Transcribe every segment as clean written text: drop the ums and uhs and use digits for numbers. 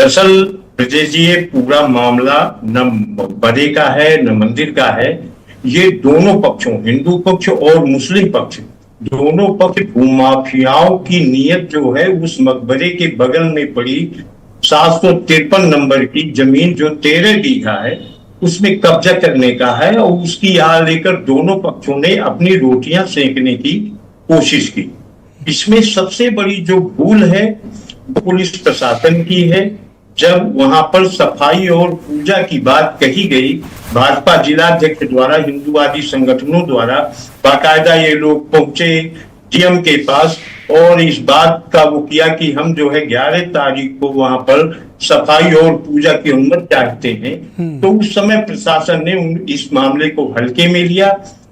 दरअसल ब्रजेश जी, ये पूरा मामला न मकबरे का है न मंदिर का है। ये दोनों पक्षों, हिंदू पक्ष और मुस्लिम पक्ष, दोनों पक्ष भूमाफियाओं की नीयत जो है उस मकबरे के बगल में पड़ी 753 नंबर की जमीन जो 13 बीघा है उसमें कब्जा करने का है, और उसकी आड़ लेकर दोनों पक्षों ने अपनी रोटियां सेंकने की कोशिश की। इसमें सबसे बड़ी जो भूल है पुलिस प्रशासन की है। जब वहां पर सफाई और पूजा की बात कही गई, भाजपा जिलाध्यक्ष द्वारा, हिंदूवादी संगठनों द्वारा बाकायदा ये लोग पहुंचे डीएम के पास और इस बात का वो किया कि हम जो है 11 तारीख को वहां पर सफाई और पूजा की अनुमति चाहते हैं। तो उस समय प्रशासन ने इस मामले को हल्के में लिया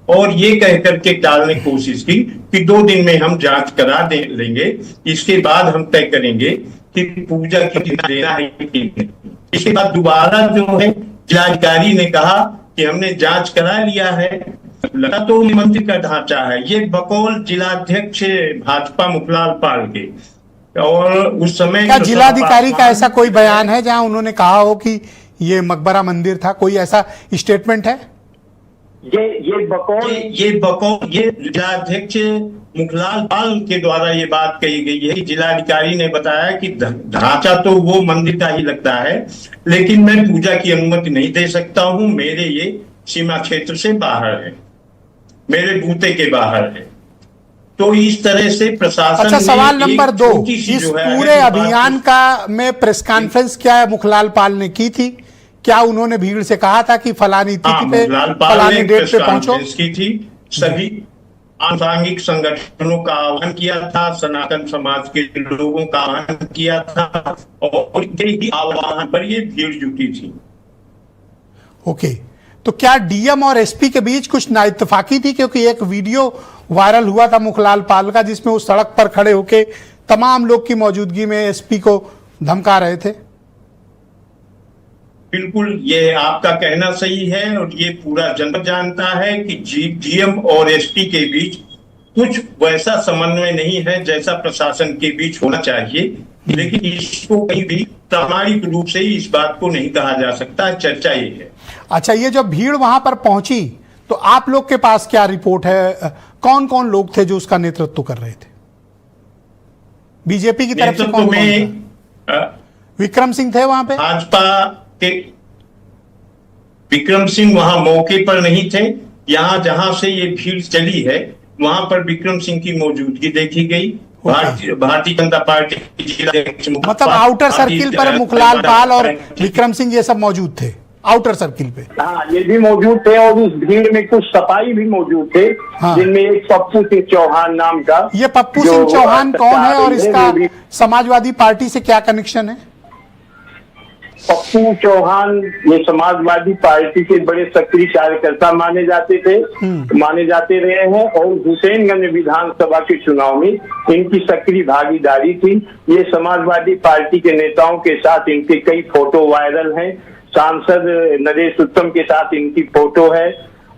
और ये कह करके टालने की कोशिश की कि 2 दिन में हम जांच करा लेंगे, इसके बाद हम तय करेंगे कि पूजा की देना है कि नहीं। इसके बाद दोबारा जो है जिलाधिकारी ने कहा कि हमने जांच करा लिया है, लगा तो मंदिर का ढांचा है। ये बकौल जिलाध्यक्ष भाजपा मुखलाल पाल के, और उस समय क्या जिलाधिकारी का ऐसा कोई बयान है जहां उन्होंने कहा हो कि ये मकबरा मंदिर था? कोई ऐसा स्टेटमेंट है? ये बकौल ये जिलाध्यक्ष मुखलाल पाल के द्वारा ये बात कही गई है कि जिलाधिकारी ने बताया कि ढांचा तो वो मंदिर का ही लगता है, लेकिन मैं पूजा की अनुमति नहीं दे सकता हूं, मेरे ये सीमा क्षेत्र से बाहर है, मेरे बूते के बाहर है। तो इस तरह से प्रशासन। अच्छा, सवाल नंबर 2, इस पूरे अभियान का में प्रेस कॉन्फ्रेंस क्या मुखलाल पाल ने की थी? क्या उन्होंने भीड़ से कहा था कि फलानी तिथि पे फलानी डेट पे पहुंचो? की थी, सभी आंतरिक संगठनों का आह्वान किया था, सनातन समाज के लोगों का आह्वान किया था और यही आह्वान पर ये भीड़ जुटी थी। ओके, तो क्या डीएम और एसपी के बीच कुछ नाइत्तेफाकी थी? क्योंकि एक वीडियो वायरल हुआ था मुखलाल पाल का जिसमें वो सड़क पर खड़े होके तमाम लोग की मौजूदगी में एसपी को धमका रहे थे। बिल्कुल, ये आपका कहना सही है और ये पूरा जनता जानता है कि डीएम और एसपी के बीच कुछ वैसा समन्वय नहीं है जैसा प्रशासन के बीच होना चाहिए, लेकिन इसको कहीं भी प्रामाणिक रूप से इस बात को नहीं कहा जा सकता। चर्चा ये है। अच्छा, ये जब भीड़ वहां पर पहुंची तो आप लोग के पास क्या रिपोर्ट है? कौन कौन लोग थे जो उसका नेतृत्व कर रहे थे? बीजेपी की तरफ से कौन था? विक्रम सिंह थे वहां पे? भाजपा के विक्रम सिंह वहां मौके पर नहीं थे। यहां जहां से ये भीड़ चली है वहां पर विक्रम सिंह की मौजूदगी देखी गई। भारतीय जनता पार्टी मतलब आउटर सर्किल पर मुखलाल पाल और विक्रम सिंह ये सब मौजूद थे आउटर सर्किल पे? हाँ, ये भी मौजूद थे और उस भीड़ में कुछ सफाई भी मौजूद थे। हाँ। जिनमें एक पप्पू सिंह चौहान नाम का। ये पप्पू सिंह चौहान कौन है और इसका समाजवादी पार्टी से क्या कनेक्शन है? पप्पू चौहान ये समाजवादी पार्टी के बड़े सक्रिय कार्यकर्ता माने जाते थे, माने जाते रहे हैं और हुसैनगंज विधानसभा के चुनाव में इनकी सक्रिय भागीदारी थी। ये समाजवादी पार्टी के नेताओं के साथ इनके कई फोटो वायरल हैं। सांसद नरेश उत्तम के साथ इनकी फोटो है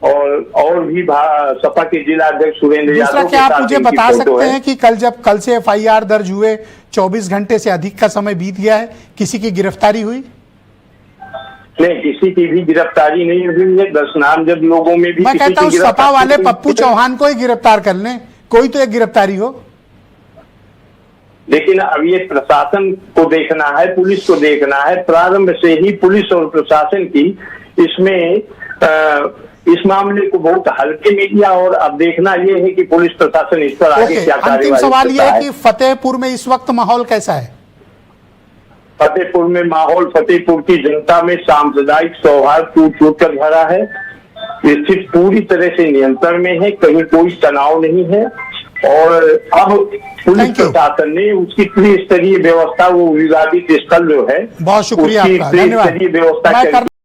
और भी सपा के जिला अध्यक्ष सुरेंद्र यादव के साथ। क्या आप मुझे बता सकते हैं कि कल से एफआईआर दर्ज हुए 24 घंटे से अधिक का समय बीत गया है, किसी की गिरफ्तारी हुई? नहीं, किसी की भी गिरफ्तारी नहीं हुई है। 10 नामजद लोगों में भी मैं कहता हूँ सपा वाले पप्पू चौहान को ही गिरफ्तार कर लें, कोई तो एक गिरफ्तारी हो। लेकिन अब ये प्रशासन को देखना है, पुलिस को देखना है। प्रारंभ से ही पुलिस और प्रशासन की इसमें इस मामले को बहुत हल्के में लिया और अब देखना ये है कि पुलिस प्रशासन इस पर आगे क्या कार्रवाई करता है। अंतिम सवाल ये है कि फतेहपुर में इस वक्त माहौल कैसा है? फतेहपुर में माहौल फतेहपुर की जनता में सांप्रदायिक सौहार्द टूट कर भरा है। स्थिति पूरी तरह से नियंत्रण में है, कहीं कोई तनाव नहीं है और अब पुलिस प्रशासन ने उसकी त्रिस्तरीय व्यवस्था, वो विवादित स्थल जो है, बहुत शुक्रिया आपका, त्रिस्तरीय व्यवस्था